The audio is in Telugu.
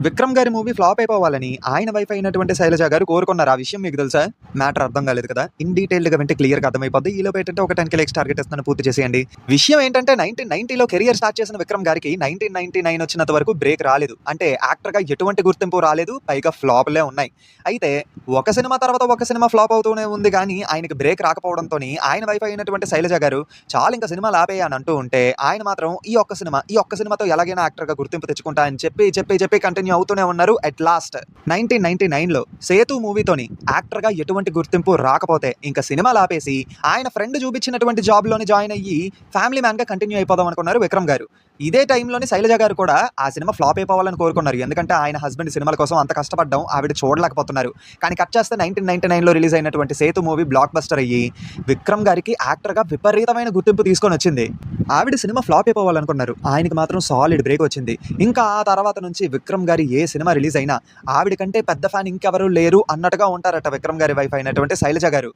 విక్రమ్ గారి మూవీ ఫ్లాప్ అయిపోవాలని ఆయన వైఫ్ అయినటువంటి శైలజ గారు కోరుకున్నారు. ఆ విషయం మీకు తెలుసా? మ్యాటర్ అర్థం కాలేదు కదా? ఇన్ డీటెయిల్డ్ గా వింటే క్లియర్ గా అర్థమైపోద్ది. ఈలోపు ఏంటంటే ఒక 10 లైక్స్ టార్గెట్ ఇస్తాను, పూర్తి చేసేయండి. విషయం ఏంటంటే 1990లో కెరియర్ స్టార్ట్ చేసిన విక్రమ్ గారికి 1999 వచ్చినంత వరకు బ్రేక్ రాలేదు. అంటే యాక్టర్ గా ఎటువంటి గుర్తింపు రాలేదు, పైగా ఫ్లాప్లే ఉన్నాయి. అయితే ఒక సినిమా తర్వాత ఒక సినిమా ఫ్లాప్ అవుతూనే ఉంది కానీ ఆయనకి బ్రేక్ రాకపోవడంతో ఆయన వైఫ్ అయినటువంటి శైలజ గారు చాలా ఇంకా సినిమాలు ఆపేయి అని అంటూ ఉంటే ఆయన మాత్రం ఈ ఒక్క సినిమాతో ఎలాగైనా యాక్టర్ గా గుర్తింపు తెచ్చుకుంటా అని చెప్పి కంటిన్యూ అవుతూనే ఉన్నారు. అట్ లాస్ట్ 1999లో సేతు మూవీతోని యాక్టర్ గా ఎటువంటి గుర్తింపు రాకపోతే ఇంకా సినిమాలు ఆపేసి ఆయన ఫ్రెండ్ చూపించినటువంటి జాబ్ లోని జాయిన్ అయ్యి ఫ్యామిలీ మ్యాన్ గా కంటిన్యూ అయిపోదాం అనుకున్నారు విక్రమ్ గారు. ఇదే టైంలోని శైలజ గారు కూడా ఆ సినిమా ఫ్లాప్ అయిపోవాలని కోరుకున్నారు. ఎందుకంటే ఆయన హస్బెండ్ సినిమాల కోసం అంత కష్టపడ్డం ఆవిడ చూడలేకపోతున్నారు. కానీ కట్ చేస్తే 1999లో రిలీజ్ అయినటువంటి సేతు మూవీ బ్లాక్ బస్టర్ అయ్యి విక్రమ్ గారికి యాక్టర్ గా విపరీతమైన గుర్తింపు తీసుకొని వచ్చింది. ఆవిడ సినిమా ఫ్లాప్ అయిపోవాలనుకున్నారు, ఆయనకి మాత్రం సాలిడ్ బ్రేక్ వచ్చింది. ఇంకా ఆ తర్వాత నుంచి విక్రమ్ గారి ఏ సినిమా రిలీజ్ అయినా ఆవిడ కంటే పెద్ద ఫ్యాన్ ఇంకెవరూ లేరు అన్నట్టుగా ఉంటారట విక్రమ్ గారి వైఫ్ అయినటువంటి శైలజ గారు.